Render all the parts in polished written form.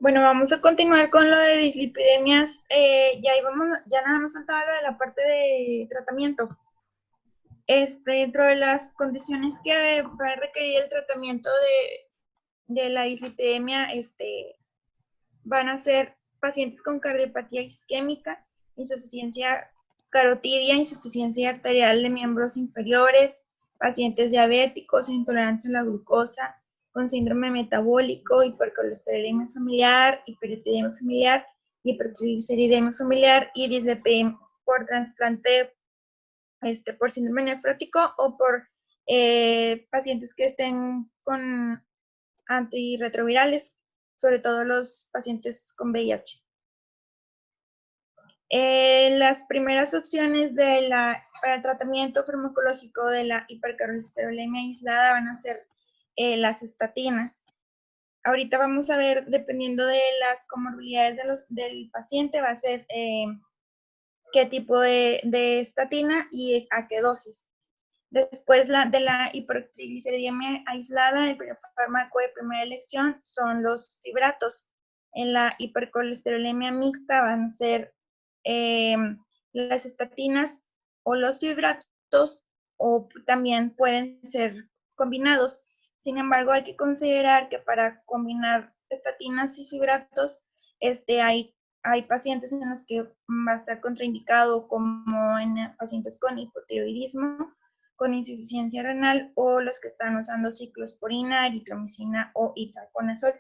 Bueno, vamos a continuar con lo de dislipidemias. Ya nada más faltaba lo de la parte de tratamiento. Dentro de las condiciones que va a requerir el tratamiento de la dislipidemia, van a ser pacientes con cardiopatía isquémica, insuficiencia carotidia, insuficiencia arterial de miembros inferiores, pacientes diabéticos, intolerancia a la glucosa, con síndrome metabólico, hipercolesterolemia familiar, hiperlipidemia familiar, hipertrigliceridemia familiar y dislipidemia por trasplante por síndrome nefrótico o por pacientes que estén con antirretrovirales, sobre todo los pacientes con VIH. Las primeras opciones para el tratamiento farmacológico de la hipercolesterolemia aislada van a ser las estatinas. Ahorita vamos a ver, dependiendo de las comorbilidades del paciente, va a ser qué tipo de estatina y a qué dosis. Después de la hipertrigliceridemia aislada, el fármaco de primera elección son los fibratos. En la hipercolesterolemia mixta van a ser las estatinas o los fibratos, o también pueden ser combinados. Sin embargo, hay que considerar que para combinar estatinas y fibratos, hay pacientes en los que va a estar contraindicado, como en pacientes con hipotiroidismo, con insuficiencia renal, o los que están usando ciclosporina, eritromicina o itraconazol.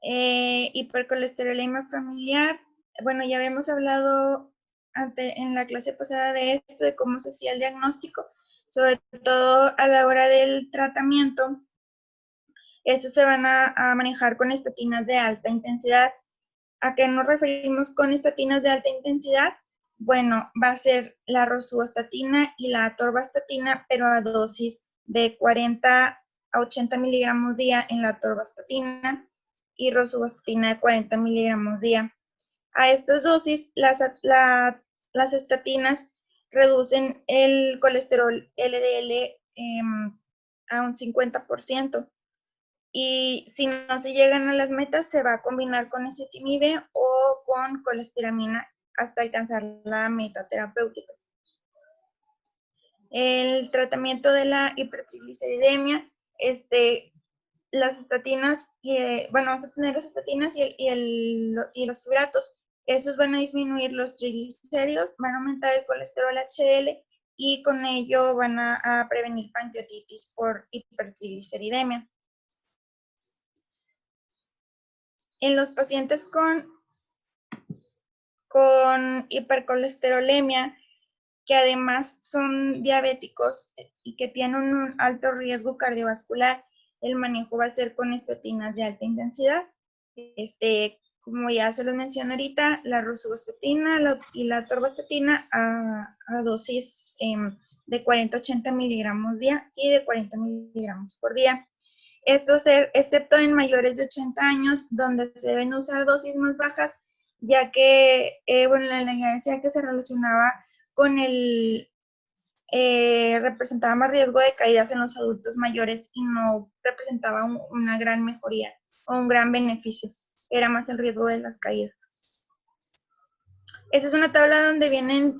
Hipercolesterolemia familiar. Bueno, ya habíamos hablado en la clase pasada de esto, de cómo se hacía el diagnóstico, sobre todo a la hora del tratamiento. Estos se van a manejar con estatinas de alta intensidad. ¿A qué nos referimos con estatinas de alta intensidad? Bueno, va a ser la rosuvastatina y la atorvastatina, pero a dosis de 40 a 80 miligramos día en la atorvastatina y rosuvastatina de 40 miligramos día. A estas dosis, las estatinas reducen el colesterol LDL a un 50%. Y si no se llegan a las metas, se va a combinar con ezetimibe o con colestiramina hasta alcanzar la meta terapéutica. El tratamiento de la hipertrigliceridemia, las estatinas, vamos a tener las estatinas y los fibratos. Esos van a disminuir los triglicéridos, van a aumentar el colesterol HDL y con ello van a prevenir pancreatitis por hipertrigliceridemia. En los pacientes con hipercolesterolemia, que además son diabéticos y que tienen un alto riesgo cardiovascular, el manejo va a ser con estatinas de alta intensidad. Como ya se los mencioné ahorita, la rosuvastatina y la atorvastatina a dosis de 40-80 miligramos día y de 40 miligramos por día. Esto excepto en mayores de 80 años, donde se deben usar dosis más bajas, ya que, la ley decía que se relacionaba con representaba más riesgo de caídas en los adultos mayores y no representaba una gran mejoría o un gran beneficio. Era más el riesgo de las caídas. Esa es una tabla donde vienen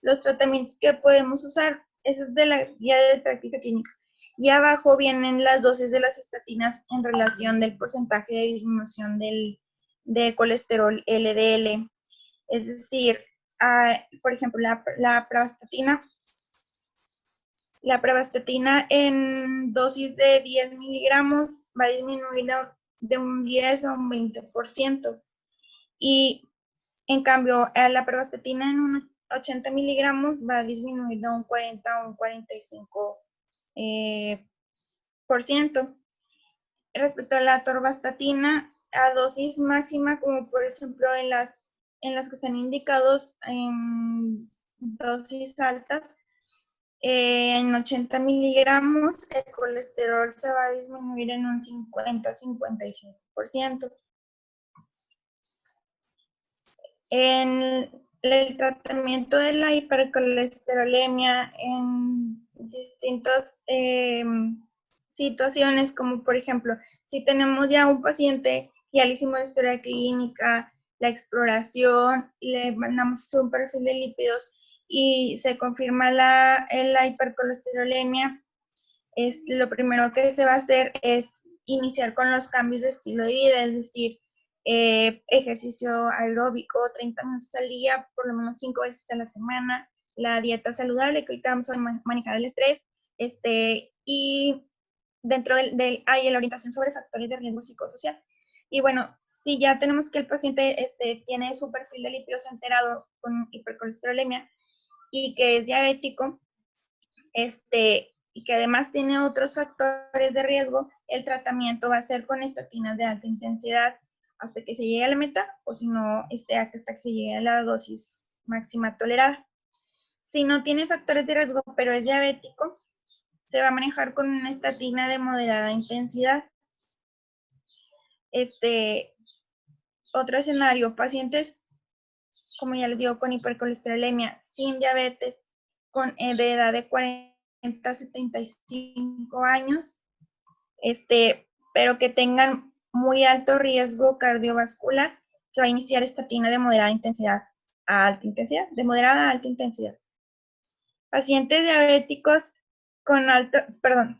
los tratamientos que podemos usar. Esa es de la guía de práctica clínica. Y abajo vienen las dosis de las estatinas en relación del porcentaje de disminución del colesterol LDL. Es decir, por ejemplo, la pravastatina en dosis de 10 miligramos va a disminuir de un 10 a un 20%. Y en cambio, la pravastatina en un 80 miligramos va a disminuir de un 40 a un 45%. Respecto a la atorvastatina, a dosis máxima, como por ejemplo en las que están indicados en dosis altas, en 80 miligramos, el colesterol se va a disminuir en un 50-55%. En el tratamiento de la hipercolesterolemia en distintos situaciones como, por ejemplo, si tenemos ya un paciente, ya le hicimos la historia clínica, la exploración, le mandamos un perfil de lípidos y se confirma la hipercolesterolemia, lo primero que se va a hacer es iniciar con los cambios de estilo de vida, es decir, ejercicio aeróbico 30 minutos al día, por lo menos 5 veces a la semana, la dieta saludable, que ahorita vamos a manejar el estrés, y dentro hay la orientación sobre factores de riesgo psicosocial. Y bueno, si ya tenemos que el paciente tiene su perfil de lípidos alterado con hipercolesterolemia y que es diabético, y que además tiene otros factores de riesgo, el tratamiento va a ser con estatinas de alta intensidad hasta que se llegue a la meta, o si no, hasta que se llegue a la dosis máxima tolerada. Si no tiene factores de riesgo, pero es diabético, se va a manejar con una estatina de moderada intensidad. Otro escenario, pacientes, como ya les digo, con hipercolesterolemia, sin diabetes, de edad de 40 a 75 años, pero que tengan muy alto riesgo cardiovascular, se va a iniciar estatina de moderada intensidad a alta intensidad, de moderada a alta intensidad. Pacientes diabéticos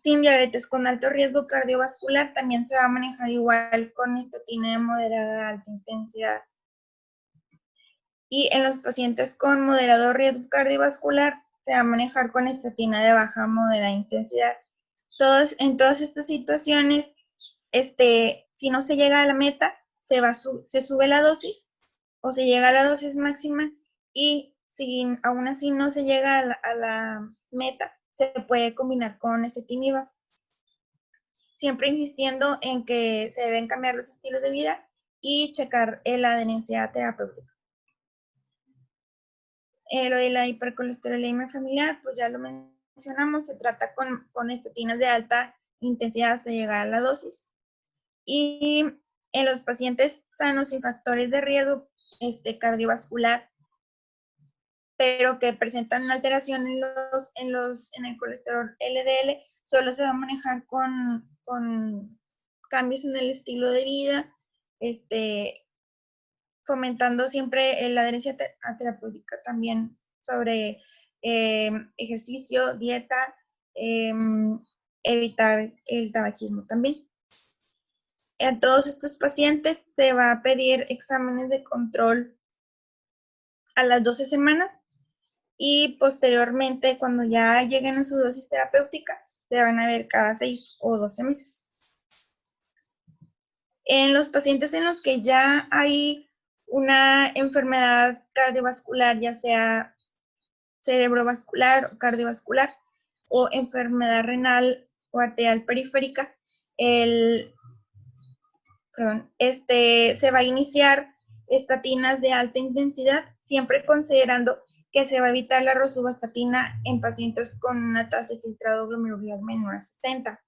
sin diabetes con alto riesgo cardiovascular también se va a manejar igual con estatina de moderada a alta intensidad. Y en los pacientes con moderado riesgo cardiovascular se va a manejar con estatina de baja a moderada intensidad. En todas estas situaciones, si no se llega a la meta, se sube la dosis o se llega a la dosis máxima, y si aún así no se llega a la meta, se puede combinar con ezetimiba. Siempre insistiendo en que se deben cambiar los estilos de vida y checar la adherencia terapéutica. Lo de la hipercolesterolemia familiar, pues ya lo mencionamos, se trata con estatinas de alta intensidad hasta llegar a la dosis. Y en los pacientes sanos sin factores de riesgo cardiovascular, pero que presentan una alteración en el colesterol LDL, solo se va a manejar con cambios en el estilo de vida, fomentando siempre la adherencia terapéutica también sobre ejercicio, dieta, evitar el tabaquismo también. En todos estos pacientes se va a pedir exámenes de control a las 12 semanas y posteriormente, cuando ya lleguen a su dosis terapéutica, se van a ver cada 6 o 12 meses. En los pacientes en los que ya hay una enfermedad cardiovascular, ya sea cerebrovascular o cardiovascular, o enfermedad renal o arterial periférica, se va a iniciar estatinas de alta intensidad, siempre considerando que se va a evitar la rosuvastatina en pacientes con una tasa de filtrado glomerular menor a 60.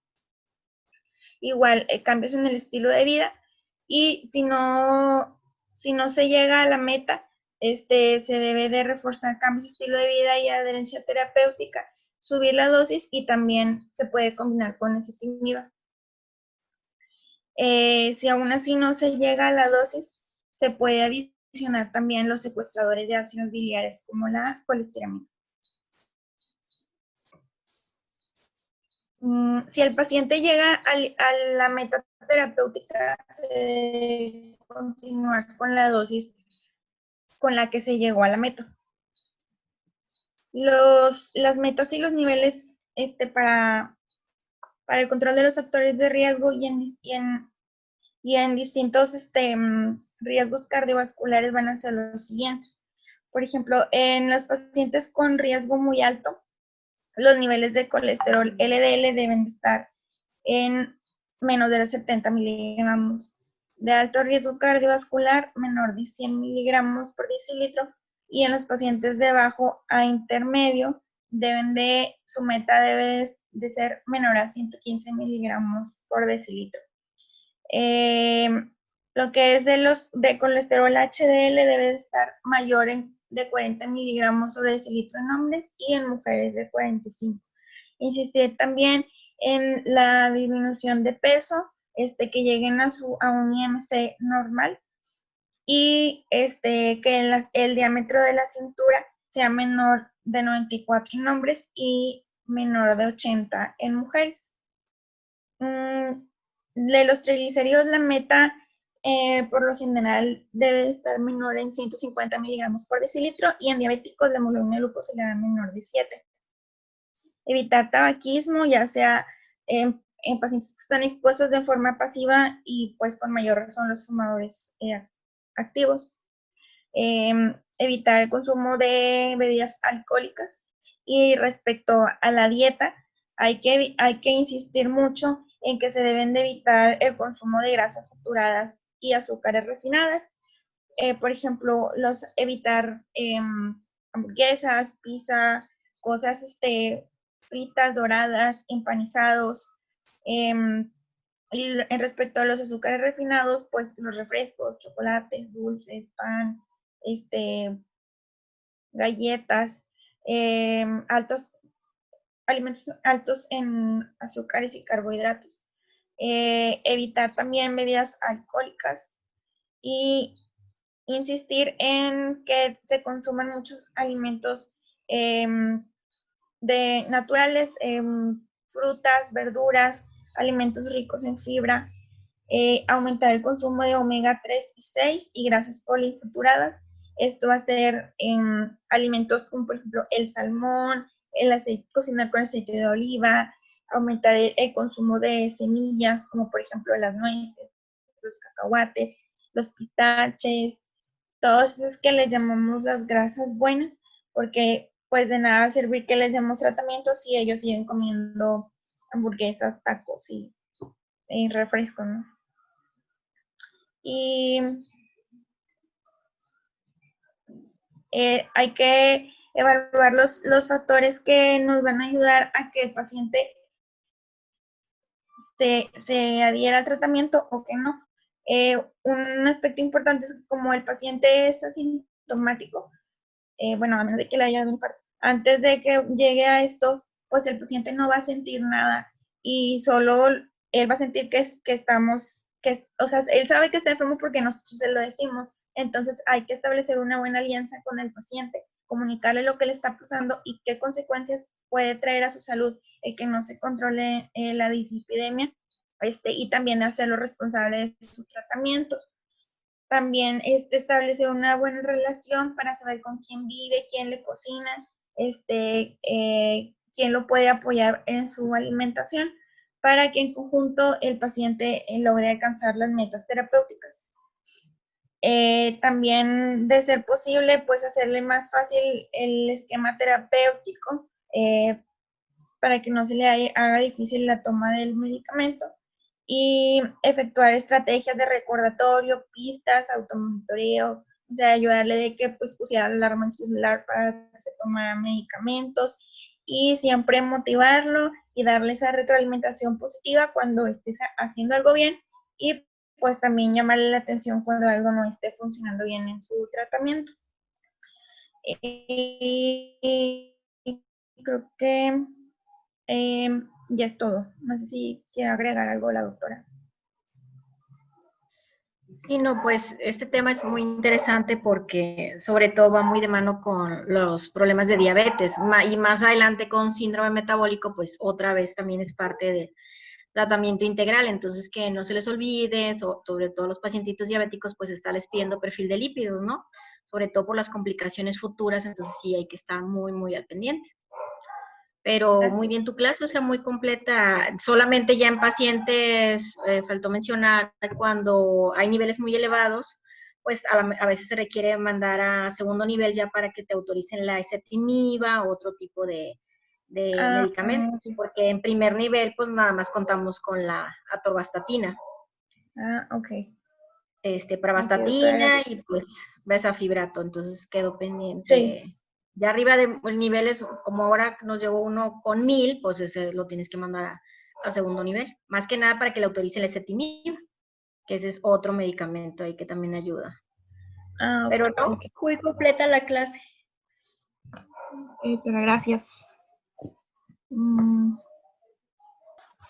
Igual, cambios en el estilo de vida, y si no se llega a la meta, se debe de reforzar cambios de estilo de vida y adherencia terapéutica, subir la dosis, y también se puede combinar con ezetimiba. Si aún así no se llega a la dosis, se puede adicionar también los secuestradores de ácidos biliares como la colestiramina. Si el paciente llega a la meta terapéutica, se debe continuar con la dosis con la que se llegó a la meta. Las metas y los niveles para el control de los factores de riesgo y en distintos riesgos cardiovasculares van a ser los siguientes. Por ejemplo, en los pacientes con riesgo muy alto, los niveles de colesterol LDL deben estar en menos de los 70 miligramos. De alto riesgo cardiovascular, menor de 100 miligramos por decilitro. Y en los pacientes de bajo a intermedio, su meta debe de ser menor a 115 miligramos por decilitro. Lo que es de colesterol HDL debe de estar mayor de 40 miligramos sobre decilitro en hombres y en mujeres de 45. Insistir también en la disminución de peso, que lleguen a un IMC normal, y que el diámetro de la cintura sea menor de 94 en hombres y menor de 80 en mujeres. De los triglicéridos, la meta por lo general debe estar menor en 150 miligramos por decilitro, y en diabéticos la hemoglobina glucosilada menor de 7. Evitar tabaquismo, ya sea en pacientes que están expuestos de forma pasiva y pues con mayor razón los fumadores activos. Evitar el consumo de bebidas alcohólicas. Y respecto a la dieta, hay que insistir mucho en que se deben de evitar el consumo de grasas saturadas y azúcares refinadas. Por ejemplo, evitar hamburguesas, pizza, cosas fritas, doradas, empanizados. Y en respecto a los azúcares refinados, pues los refrescos, chocolates, dulces, pan, galletas, alimentos altos en azúcares y carbohidratos. Evitar también bebidas alcohólicas y insistir en que se consuman muchos alimentos naturales, frutas, verduras, alimentos ricos en fibra. Aumentar el consumo de omega 3 y 6 y grasas poliinsaturadas. Esto va a ser en alimentos como por ejemplo el salmón, el aceite, cocinar con aceite de oliva, aumentar el consumo de semillas como por ejemplo las nueces, los cacahuates, los pistaches, todos esos que les llamamos las grasas buenas, porque pues de nada va a servir que les demos tratamientos si ellos siguen comiendo hamburguesas, tacos y refrescos, ¿no? Y hay que evaluar los factores que nos van a ayudar a que el paciente se adhiera al tratamiento o que no. Un aspecto importante es que como el paciente es asintomático, bueno, a menos de que le haya dado un infarto, antes de que llegue a esto, pues el paciente no va a sentir nada y solo él va a sentir o sea, él sabe que está enfermo porque nosotros se lo decimos. Entonces hay que establecer una buena alianza con el paciente, comunicarle lo que le está pasando y qué consecuencias puede traer a su salud el que no se controle la dislipidemia, y también hacerlo responsable de su tratamiento. También establecer una buena relación para saber con quién vive, quién le cocina, quién lo puede apoyar en su alimentación, para que en conjunto el paciente logre alcanzar las metas terapéuticas. También, de ser posible, pues hacerle más fácil el esquema terapéutico para que no se le haga difícil la toma del medicamento, y efectuar estrategias de recordatorio, pistas, automonitoreo, o sea, ayudarle de que pues pusiera la alarma en su celular para que se tomara medicamentos, y siempre motivarlo y darle esa retroalimentación positiva cuando estés haciendo algo bien, y pues también llamarle la atención cuando algo no esté funcionando bien en su tratamiento. Y creo que ya es todo. No sé si quiere agregar algo la doctora. Sí, no, pues este tema es muy interesante porque sobre todo va muy de mano con los problemas de diabetes y más adelante con síndrome metabólico, pues otra vez también es parte del tratamiento integral. Entonces que no se les olvide, sobre todo los pacientitos diabéticos, pues estarles pidiendo perfil de lípidos, ¿no? Sobre todo por las complicaciones futuras, entonces sí hay que estar muy, muy al pendiente. Pero muy bien tu clase, o sea, muy completa. Solamente ya en pacientes, faltó mencionar, cuando hay niveles muy elevados, pues a veces se requiere mandar a segundo nivel ya para que te autoricen la ezetimiba o otro tipo de medicamentos, porque en primer nivel pues nada más contamos con la atorvastatina. Ok. Pravastatina y pues besafibrato, entonces quedó pendiente. Sí. Ya arriba de niveles, como ahora nos llegó uno con 1000, pues ese lo tienes que mandar a segundo nivel. Más que nada para que le autoricen la ezetimiba, que ese es otro medicamento ahí que también ayuda. Pero no, muy completa la clase. Gracias.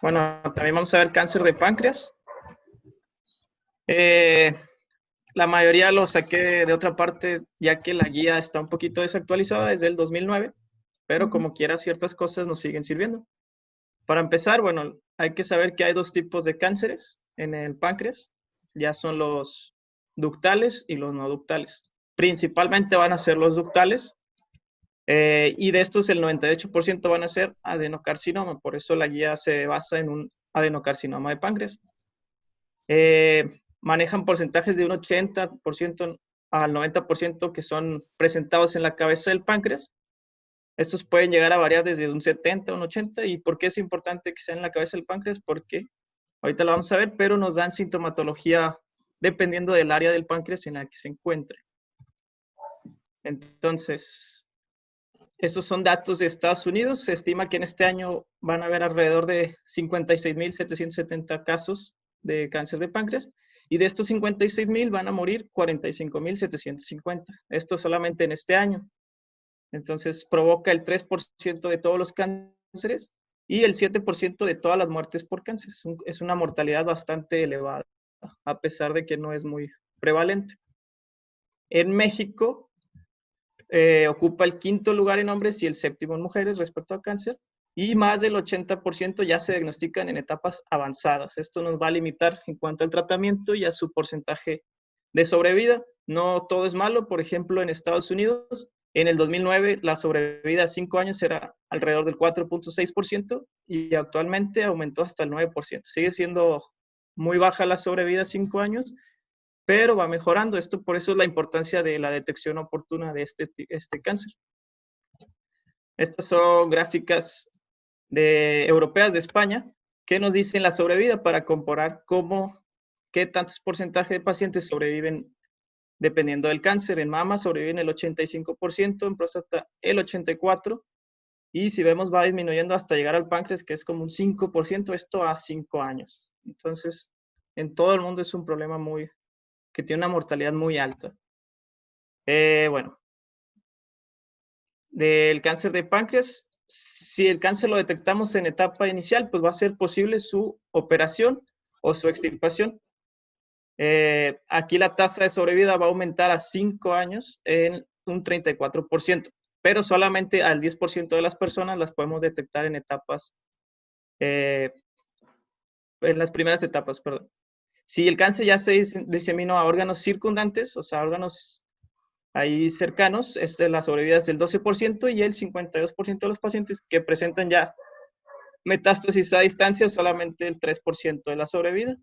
Bueno, también vamos a ver cáncer de páncreas. La mayoría lo saqué de otra parte, ya que la guía está un poquito desactualizada desde el 2009, pero como quiera ciertas cosas nos siguen sirviendo. Para empezar, bueno, hay que saber que hay dos tipos de cánceres en el páncreas. Ya son los ductales y los no ductales. Principalmente van a ser los ductales, y de estos el 98% van a ser adenocarcinoma. Por eso la guía se basa en un adenocarcinoma de páncreas. Manejan porcentajes de un 80% al 90% que son presentados en la cabeza del páncreas. Estos pueden llegar a variar desde un 70 a un 80. ¿Y por qué es importante que sea en la cabeza del páncreas? Porque ahorita lo vamos a ver, pero nos dan sintomatología dependiendo del área del páncreas en la que se encuentre. Entonces, estos son datos de Estados Unidos. Se estima que en este año van a haber alrededor de 56.770 casos de cáncer de páncreas. Y de estos 56.000 van a morir 45.750. Esto solamente en este año. Entonces provoca el 3% de todos los cánceres y el 7% de todas las muertes por cáncer. Es una mortalidad bastante elevada, a pesar de que no es muy prevalente. En México ocupa el 5º lugar en hombres y el 7º en mujeres respecto a cáncer, y más del 80% ya se diagnostican en etapas avanzadas. Esto nos va a limitar en cuanto al tratamiento y a su porcentaje de sobrevida. No todo es malo. Por ejemplo, en Estados Unidos, en el 2009, la sobrevida a 5 años era alrededor del 4.6% y actualmente aumentó hasta el 9%. Sigue siendo muy baja la sobrevida a 5 años, pero va mejorando. Esto, por eso es la importancia de la detección oportuna de este cáncer. Estas son gráficas europeas de España que nos dicen la sobrevida para comparar qué tantos porcentaje de pacientes sobreviven dependiendo del cáncer. En mama sobreviven el 85%, en próstata el 84%, y si vemos va disminuyendo hasta llegar al páncreas, que es como un 5%, esto a 5 años. Entonces, en todo el mundo es un problema que tiene una mortalidad muy alta. Bueno, del cáncer de páncreas, si el cáncer lo detectamos en etapa inicial, pues va a ser posible su operación o su extirpación. Aquí la tasa de sobrevida va a aumentar a 5 años en un 34%, pero solamente al 10% de las personas las podemos detectar en etapas, en las primeras etapas, perdón. Si el cáncer ya se diseminó a órganos circundantes, o sea, órganos ahí cercanos, la sobrevida es del 12%, y el 52% de los pacientes que presentan ya metástasis a distancia, solamente el 3% de la sobrevida.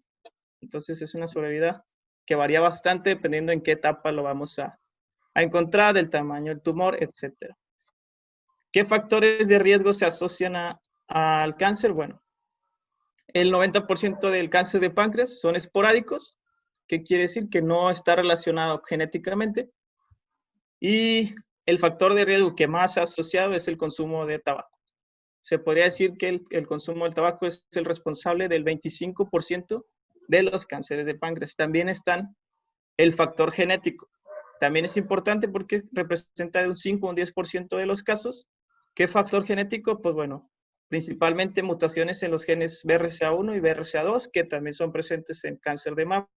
Entonces es una sobrevida que varía bastante dependiendo en qué etapa lo vamos a encontrar, del tamaño del tumor, etc. ¿Qué factores de riesgo se asocian al cáncer? Bueno, el 90% del cáncer de páncreas son esporádicos, que quiere decir que no está relacionado genéticamente. Y el factor de riesgo que más ha asociado es el consumo de tabaco. Se podría decir que el consumo del tabaco es el responsable del 25% de los cánceres de páncreas. También está el factor genético. También es importante porque representa de un 5 a un 10% de los casos. ¿Qué factor genético? Pues bueno, principalmente mutaciones en los genes BRCA1 y BRCA2, que también son presentes en cáncer de mama,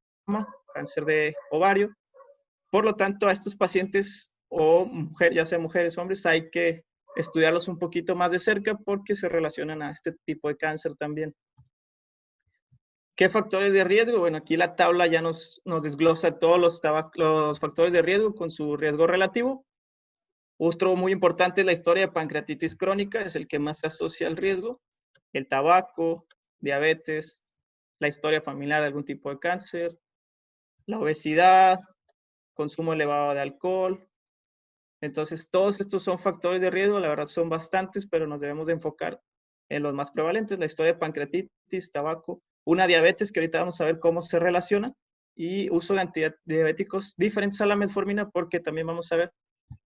cáncer de ovario. Por lo tanto, a estos pacientes, ya sea mujeres o hombres, hay que estudiarlos un poquito más de cerca porque se relacionan a este tipo de cáncer también. ¿Qué factores de riesgo? Bueno, aquí la tabla ya nos desglosa todos los factores de riesgo con su riesgo relativo. Otro muy importante es la historia de pancreatitis crónica, es el que más se asocia al riesgo. El tabaco, diabetes, la historia familiar de algún tipo de cáncer, la obesidad, consumo elevado de alcohol. Entonces, todos estos son factores de riesgo. La verdad son bastantes, pero nos debemos de enfocar en los más prevalentes: la historia de pancreatitis, tabaco, una diabetes, que ahorita vamos a ver cómo se relaciona, y uso de antidiabéticos diferentes a la metformina, porque también vamos a ver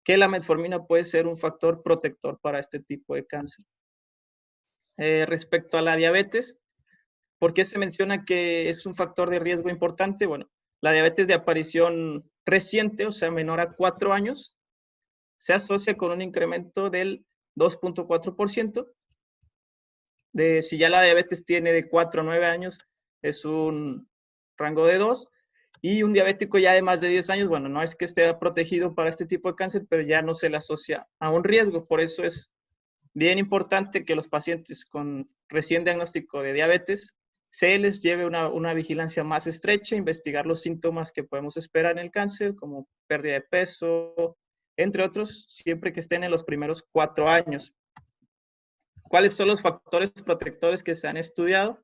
que la metformina puede ser un factor protector para este tipo de cáncer. Respecto a la diabetes, ¿por qué se menciona que es un factor de riesgo importante? Bueno, la diabetes de aparición reciente, o sea, menor a 4 años, se asocia con un incremento del 2.4%, si ya la diabetes tiene de 4 a 9 años, es un rango de 2. Y un diabético ya de más de 10 años, bueno, no es que esté protegido para este tipo de cáncer, pero ya no se le asocia a un riesgo. Por eso es bien importante que los pacientes con recién diagnóstico de diabetes se les lleve una vigilancia más estrecha, investigar los síntomas que podemos esperar en el cáncer, como pérdida de peso, entre otros, siempre que estén en los primeros 4 años. ¿Cuáles son los factores protectores que se han estudiado?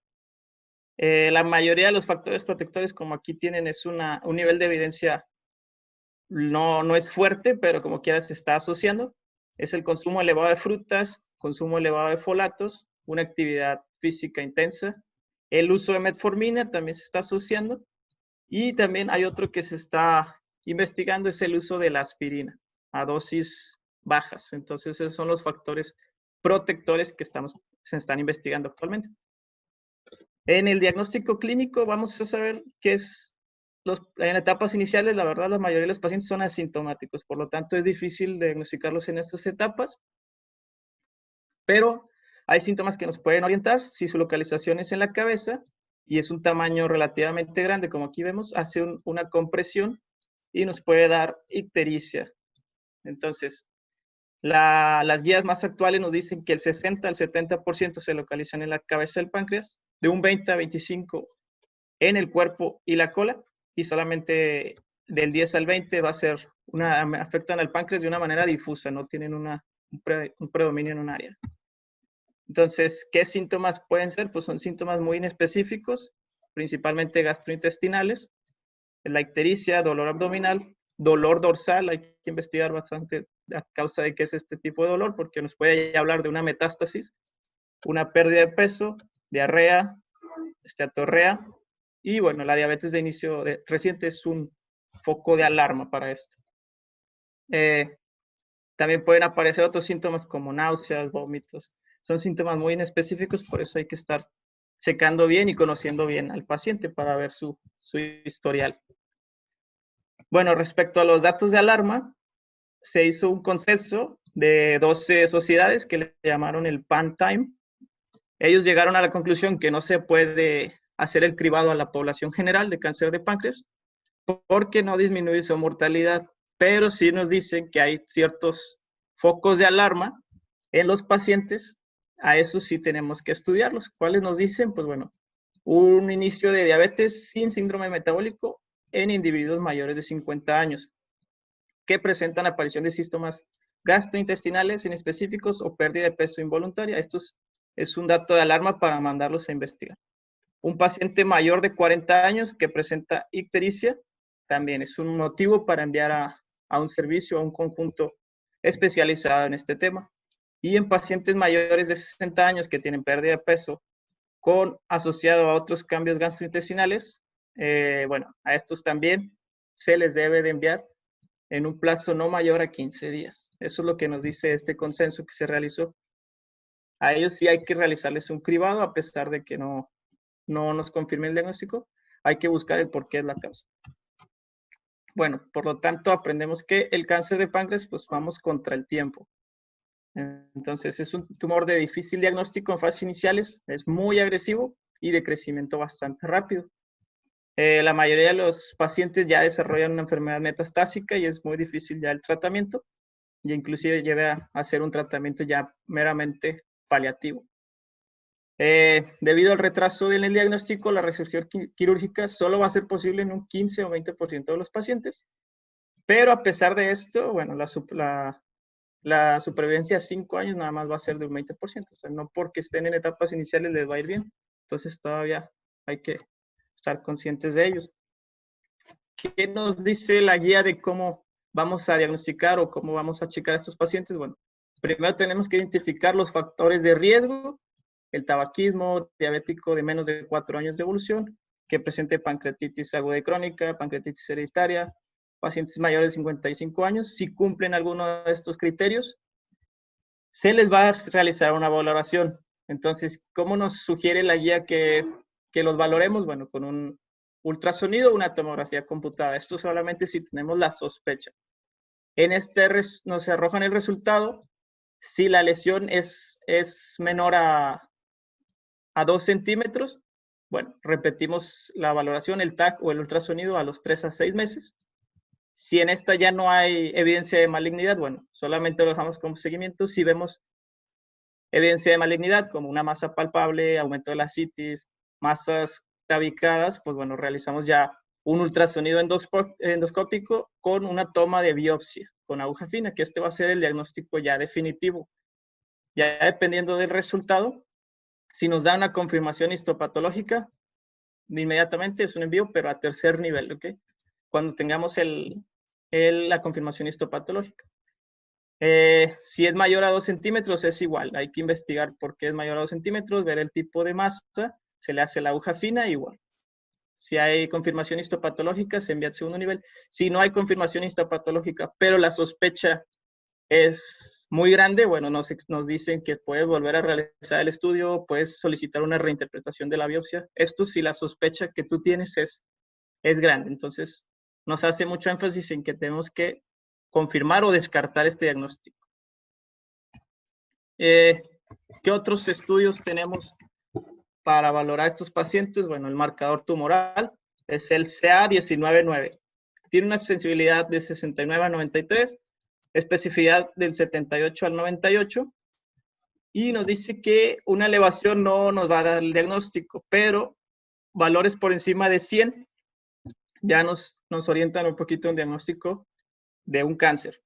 La mayoría de los factores protectores, como aquí tienen, es un nivel de evidencia no es fuerte, pero como quiera se está asociando. Es el consumo elevado de frutas, consumo elevado de folatos, una actividad física intensa. El uso de metformina también se está asociando. Y también hay otro que se está investigando, es el uso de la aspirina a dosis bajas. Entonces, esos son los factores protectores que se están investigando actualmente. En el diagnóstico clínico vamos a saber qué es, en etapas iniciales, la verdad, la mayoría de los pacientes son asintomáticos, por lo tanto es difícil diagnosticarlos en estas etapas, pero hay síntomas que nos pueden orientar. Si su localización es en la cabeza y es un tamaño relativamente grande, como aquí vemos, hace una compresión y nos puede dar ictericia. Entonces, las guías más actuales nos dicen que el 60 al 70% se localizan en la cabeza del páncreas, de un 20 a 25 en el cuerpo y la cola, y solamente del 10 al 20 afectan al páncreas de una manera difusa, no tienen un predominio en un área. Entonces, ¿qué síntomas pueden ser? Pues son síntomas muy inespecíficos, principalmente gastrointestinales, la ictericia, dolor abdominal, dolor dorsal. Hay que investigar bastante a causa de qué es este tipo de dolor, porque nos puede hablar de una metástasis, una pérdida de peso, diarrea, esteatorrea, y bueno, la diabetes de inicio reciente es un foco de alarma para esto. También pueden aparecer otros síntomas como náuseas, vómitos. Son síntomas muy inespecíficos, por eso hay que estar checando bien y conociendo bien al paciente para ver su historial. Bueno, respecto a los datos de alarma, se hizo un consenso de 12 sociedades que le llamaron el PAN-TIME. Ellos llegaron a la conclusión que no se puede hacer el cribado a la población general de cáncer de páncreas porque no disminuye su mortalidad, pero sí nos dicen que hay ciertos focos de alarma en los pacientes. A eso sí tenemos que estudiarlos. ¿Cuáles nos dicen? Pues bueno, un inicio de diabetes sin síndrome metabólico en individuos mayores de 50 años que presentan aparición de síntomas gastrointestinales inespecíficos o pérdida de peso involuntaria. Esto es un dato de alarma para mandarlos a investigar. Un paciente mayor de 40 años que presenta ictericia también es un motivo para enviar a un servicio, a un conjunto especializado en este tema. Y en pacientes mayores de 60 años que tienen pérdida de peso asociado a otros cambios gastrointestinales, bueno, a estos también se les debe de enviar en un plazo no mayor a 15 días. Eso es lo que nos dice este consenso que se realizó. A ellos sí hay que realizarles un cribado, a pesar de que no nos confirme el diagnóstico. Hay que buscar el por qué es la causa. Bueno, por lo tanto, aprendemos que el cáncer de páncreas, pues vamos contra el tiempo. Entonces, es un tumor de difícil diagnóstico en fases iniciales, es muy agresivo y de crecimiento bastante rápido. La mayoría de los pacientes ya desarrollan una enfermedad metastásica y es muy difícil ya el tratamiento, y inclusive lleva a hacer un tratamiento ya meramente paliativo. Debido al retraso en el diagnóstico, la resección quirúrgica solo va a ser posible en un 15 o 20% de los pacientes. Pero a pesar de esto, bueno, la supervivencia a 5 años nada más va a ser de un 20%. O sea, no porque estén en etapas iniciales les va a ir bien. Entonces todavía hay que estar conscientes de ellos. ¿Qué nos dice la guía de cómo vamos a diagnosticar o cómo vamos a checar a estos pacientes? Bueno, primero tenemos que identificar los factores de riesgo: el tabaquismo, diabético de menos de 4 años de evolución, que presente pancreatitis aguda y crónica, pancreatitis hereditaria, pacientes mayores de 55 años. Si cumplen alguno de estos criterios, se les va a realizar una valoración. Entonces, ¿cómo nos sugiere la guía que los valoremos? Bueno, con un ultrasonido o una tomografía computada. Esto solamente si tenemos la sospecha. En este nos arrojan el resultado si la lesión es menor a a 2 centímetros, bueno, repetimos la valoración, el TAC o el ultrasonido a los 3 a 6 meses. Si en esta ya no hay evidencia de malignidad, bueno, solamente lo dejamos como seguimiento. Si vemos evidencia de malignidad, como una masa palpable, aumento de la citis, masas tabicadas, pues bueno, realizamos ya un ultrasonido endoscópico con una toma de biopsia con aguja fina, que este va a ser el diagnóstico ya definitivo. Ya dependiendo del resultado, si nos da una confirmación histopatológica, inmediatamente es un envío, pero a tercer nivel, ¿ok? Cuando tengamos la confirmación histopatológica. Si es mayor a 2 centímetros, es igual. Hay que investigar por qué es mayor a 2 centímetros, ver el tipo de masa, se le hace la aguja fina, igual. Si hay confirmación histopatológica, se envía al segundo nivel. Si no hay confirmación histopatológica, pero la sospecha es muy grande, bueno, nos dicen que puedes volver a realizar el estudio, puedes solicitar una reinterpretación de la biopsia. Esto si la sospecha que tú tienes es grande. Entonces, nos hace mucho énfasis en que tenemos que confirmar o descartar este diagnóstico. ¿Qué otros estudios tenemos para valorar a estos pacientes? Bueno, el marcador tumoral es el CA199. Tiene una sensibilidad de 69 a 93, especificidad del 78 al 98, y nos dice que una elevación no nos va a dar el diagnóstico, pero valores por encima de 100 ya nos orientan un poquito en diagnóstico de un cáncer.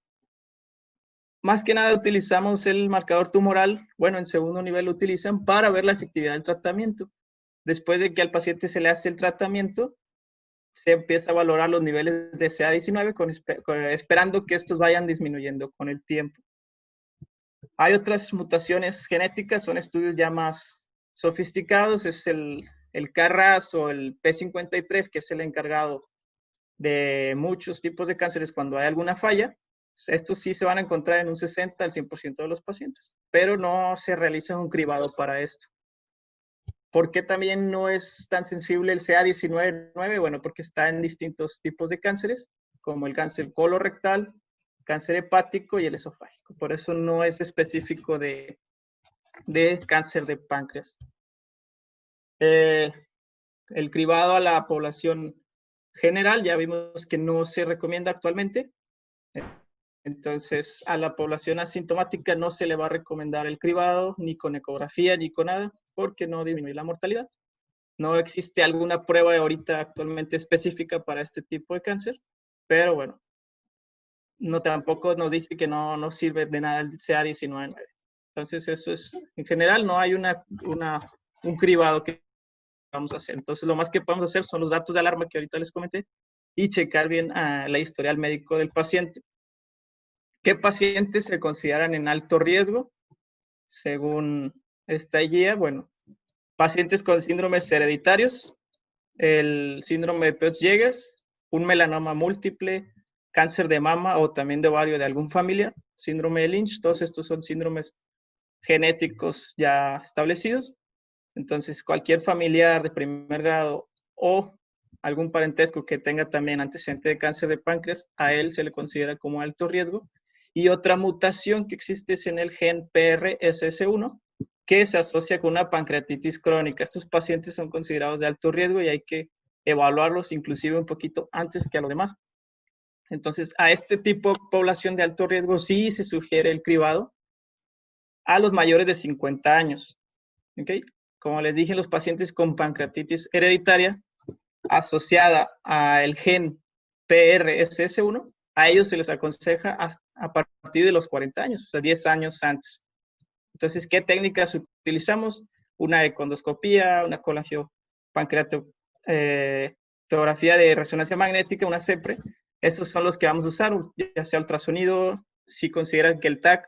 Más que nada utilizamos el marcador tumoral, bueno, en segundo nivel lo utilizan para ver la efectividad del tratamiento. Después de que al paciente se le hace el tratamiento, se empieza a valorar los niveles de CA19 esperando que estos vayan disminuyendo con el tiempo. Hay otras mutaciones genéticas, son estudios ya más sofisticados, es el KRAS o el P53, que es el encargado de muchos tipos de cánceres cuando hay alguna falla. Estos sí se van a encontrar en un 60 al 100% de los pacientes, pero no se realiza un cribado para esto. ¿Por qué también no es tan sensible el CA19-9? Bueno, porque está en distintos tipos de cánceres, como el cáncer colorectal, cáncer hepático y el esofágico. Por eso no es específico de cáncer de páncreas. El cribado a la población general, ya vimos que no se recomienda actualmente. Entonces, a la población asintomática no se le va a recomendar el cribado, ni con ecografía, ni con nada, porque no disminuye la mortalidad. No existe alguna prueba ahorita actualmente específica para este tipo de cáncer, pero bueno, no tampoco nos dice que no sirve de nada el CA19-9. Entonces, eso es, en general, no hay un cribado que vamos a hacer. Entonces, lo más que podemos hacer son los datos de alarma que ahorita les comenté y checar bien la historial médico del paciente. ¿Qué pacientes se consideran en alto riesgo? Según esta guía, bueno, pacientes con síndromes hereditarios, el síndrome de Peutz-Jeghers, un melanoma múltiple, cáncer de mama o también de ovario de algún familiar, síndrome de Lynch, todos estos son síndromes genéticos ya establecidos. Entonces, cualquier familiar de primer grado o algún parentesco que tenga también antecedente de cáncer de páncreas, a él se le considera como alto riesgo. Y otra mutación que existe es en el gen PRSS1, que se asocia con una pancreatitis crónica. Estos pacientes son considerados de alto riesgo y hay que evaluarlos inclusive un poquito antes que a los demás. Entonces, a este tipo de población de alto riesgo sí se sugiere el cribado a los mayores de 50 años. ¿Okay? Como les dije, los pacientes con pancreatitis hereditaria asociada al gen PRSS1, a ellos se les aconseja a partir de los 40 años, o sea, 10 años antes. Entonces, ¿qué técnicas utilizamos? Una econdoscopía, una colangiopancreatografía de resonancia magnética, una CEPRE. Estos son los que vamos a usar, ya sea ultrasonido. Si consideran que el TAC,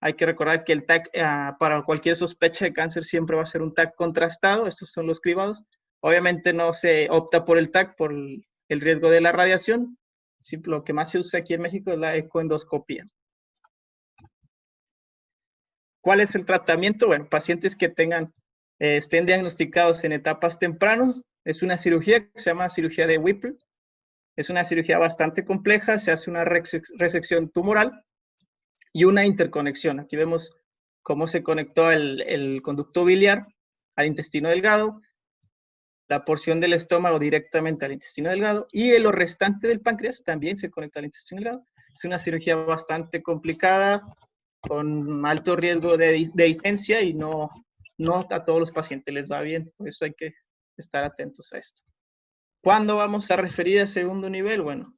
hay que recordar que el TAC para cualquier sospecha de cáncer siempre va a ser un TAC contrastado. Estos son los cribados. Obviamente no se opta por el TAC por el riesgo de la radiación. Lo que más se usa aquí en México es la ecoendoscopía. ¿Cuál es el tratamiento? Bueno, pacientes que estén diagnosticados en etapas tempranas, es una cirugía que se llama cirugía de Whipple. Es una cirugía bastante compleja, se hace una resección tumoral y una interconexión. Aquí vemos cómo se conectó el conducto biliar al intestino delgado, la porción del estómago directamente al intestino delgado, y lo restante del páncreas también se conecta al intestino delgado. Es una cirugía bastante complicada, con alto riesgo de discencia, y no a todos los pacientes les va bien, por eso hay que estar atentos a esto. ¿Cuándo vamos a referir a segundo nivel? Bueno,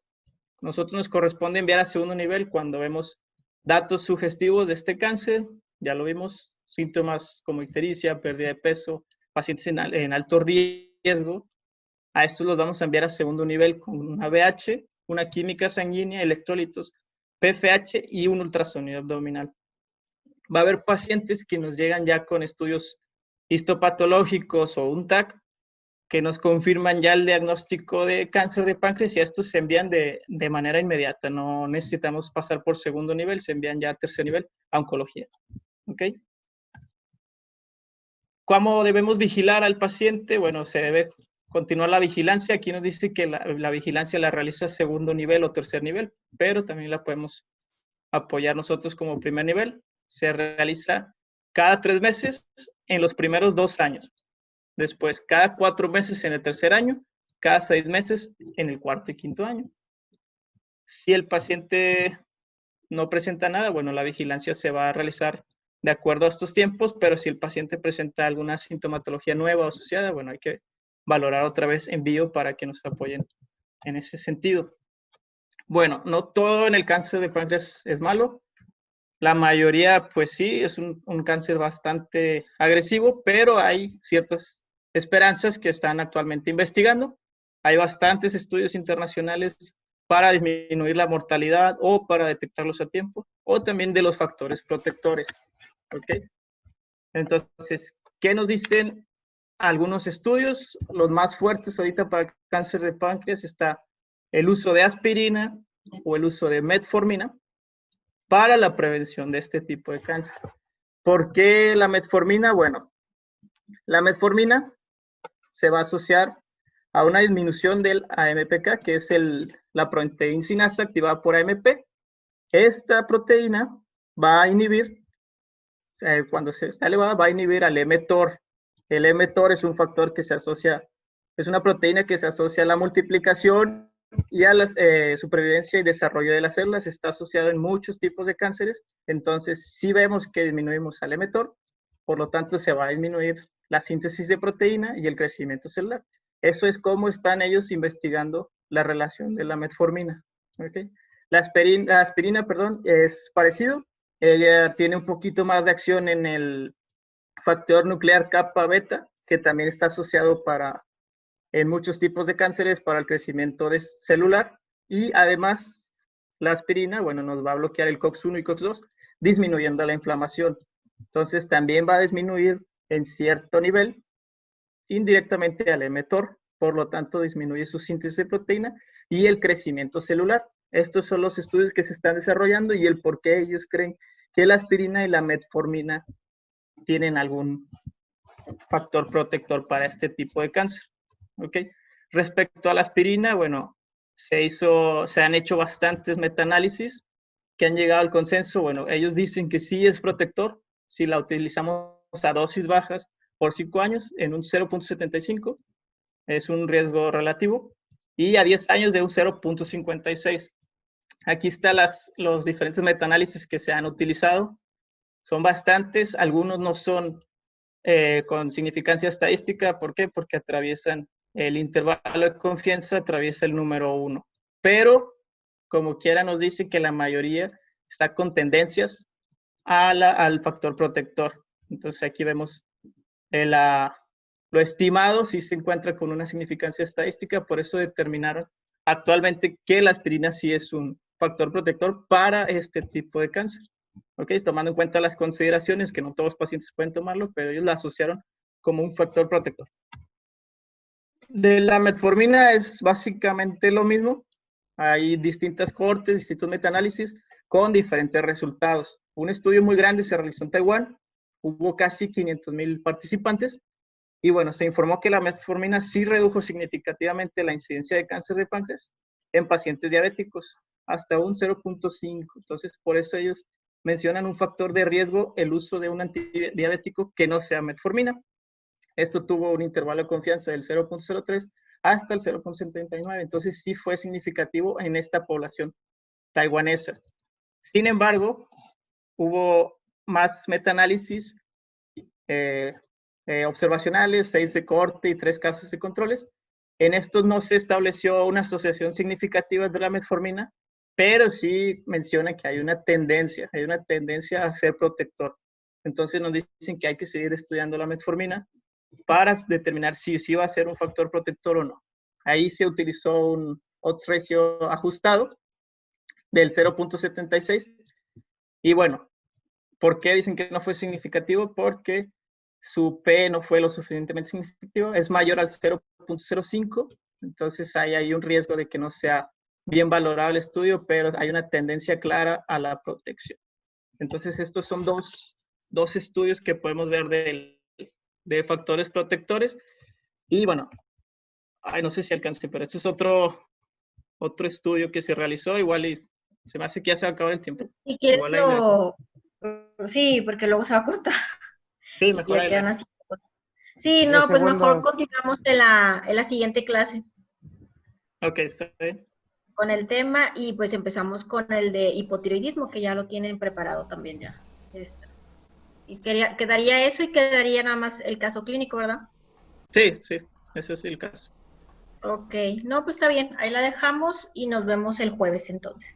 nosotros nos corresponde enviar a segundo nivel cuando vemos datos sugestivos de este cáncer, ya lo vimos, síntomas como ictericia, pérdida de peso, pacientes en alto riesgo. A estos los vamos a enviar a segundo nivel con una BH, una química sanguínea, electrolitos, PFH y un ultrasonido abdominal. Va a haber pacientes que nos llegan ya con estudios histopatológicos o un TAC que nos confirman ya el diagnóstico de cáncer de páncreas, y estos se envían de manera inmediata. No necesitamos pasar por segundo nivel, se envían ya a tercer nivel a oncología. ¿Ok? ¿Cómo debemos vigilar al paciente? Bueno, se debe continuar la vigilancia. Aquí nos dice que la vigilancia la realiza segundo nivel o tercer nivel, pero también la podemos apoyar nosotros como primer nivel. Se realiza cada 3 meses en los primeros 2 años. Después, cada 4 meses en el tercer año, cada 6 meses en el cuarto y quinto año. Si el paciente no presenta nada, bueno, la vigilancia se va a realizar de acuerdo a estos tiempos, pero si el paciente presenta alguna sintomatología nueva o asociada, bueno, hay que valorar otra vez en vivo para que nos apoyen en ese sentido. Bueno, no todo en el cáncer de páncreas es malo. La mayoría, pues sí, es un cáncer bastante agresivo, pero hay ciertas esperanzas que están actualmente investigando. Hay bastantes estudios internacionales para disminuir la mortalidad o para detectarlos a tiempo, o también de los factores protectores. ¿Ok? Entonces, ¿qué nos dicen algunos estudios? Los más fuertes ahorita para el cáncer de páncreas está el uso de aspirina o el uso de metformina para la prevención de este tipo de cáncer. ¿Por qué la metformina? Bueno, la metformina se va a asociar a una disminución del AMPK, que es la proteína sinasa activada por AMP. Esta proteína va a inhibir, cuando se está elevada, va a inhibir al mTOR. El mTOR es un factor que se asocia, es una proteína que se asocia a la multiplicación y a la supervivencia y desarrollo de las células. Está asociado en muchos tipos de cánceres. Entonces, si vemos que disminuimos al mTOR, por lo tanto, se va a disminuir la síntesis de proteína y el crecimiento celular. Eso es cómo están ellos investigando la relación de la metformina. ¿Okay? La aspirina, es parecido. Ella tiene un poquito más de acción en el factor nuclear kappa beta, que también está asociado en muchos tipos de cánceres para el crecimiento celular. Y además, la aspirina, bueno, nos va a bloquear el COX-1 y COX-2, disminuyendo la inflamación. Entonces, también va a disminuir en cierto nivel indirectamente al mTOR, por lo tanto, disminuye su síntesis de proteína y el crecimiento celular. Estos son los estudios que se están desarrollando y el por qué ellos creen que la aspirina y la metformina tienen algún factor protector para este tipo de cáncer. ¿Okay? Respecto a la aspirina, bueno, se han hecho bastantes metaanálisis que han llegado al consenso. Bueno, ellos dicen que sí es protector si la utilizamos a dosis bajas por 5 años en un 0.75, es un riesgo relativo, y a 10 años de un 0.56. Aquí están los diferentes metaanálisis que se han utilizado. Son bastantes, algunos no son con significancia estadística. ¿Por qué? Porque atraviesan el intervalo de confianza, atraviesa el número 1. Pero, como quiera, nos dice que la mayoría está con tendencias al factor protector. Entonces, aquí vemos lo estimado, si se encuentra con una significancia estadística, por eso determinaron actualmente que la aspirina sí es un factor protector para este tipo de cáncer. ¿Ok? Tomando en cuenta las consideraciones, que no todos los pacientes pueden tomarlo, pero ellos la asociaron como un factor protector. De la metformina es básicamente lo mismo. Hay distintas cohortes, distintos metaanálisis con diferentes resultados. Un estudio muy grande se realizó en Taiwán, hubo casi 500,000 participantes, y bueno, se informó que la metformina sí redujo significativamente la incidencia de cáncer de páncreas en pacientes diabéticos, hasta un 0.5. Entonces, por eso ellos mencionan un factor de riesgo, el uso de un antidiabético que no sea metformina. Esto tuvo un intervalo de confianza del 0.03 hasta el 0.79. Entonces sí fue significativo en esta población taiwanesa. Sin embargo, hubo más metaanálisis observacionales, 6 de cohorte y 3 casos de controles. En estos no se estableció una asociación significativa de la metformina, pero sí menciona que hay una tendencia a ser protector. Entonces nos dicen que hay que seguir estudiando la metformina para determinar si va a ser un factor protector o no. Ahí se utilizó un odds ratio ajustado del 0.76. Y bueno, ¿por qué dicen que no fue significativo? Porque su P no fue lo suficientemente significativo, es mayor al 0.05, entonces ahí hay un riesgo de que no sea bien valorado el estudio, pero hay una tendencia clara a la protección. Entonces estos son dos estudios que podemos ver de factores protectores. Y bueno, no sé si alcancé, pero este es otro estudio que se realizó, igual y se me hace que ya se va a acabar el tiempo. Si quieres Igual ahí le dejo. Sí, porque luego se va a cortar. Sí, mejor Ya ahí le quedan dejo. así. Sí, 10 no, pues mejor segundos. continuamos en la siguiente clase Ok, está bien. con el tema y pues empezamos con el de hipotiroidismo, que ya lo tienen preparado también ya. Y quedaría eso y quedaría nada más el caso clínico, ¿verdad? Sí, ese es el caso. Ok, no, pues está bien, ahí la dejamos y nos vemos el jueves entonces.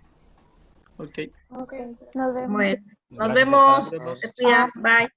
Ok. Ok, nos vemos. Bueno, nos Gracias a vemos, todos. se cuida, bye.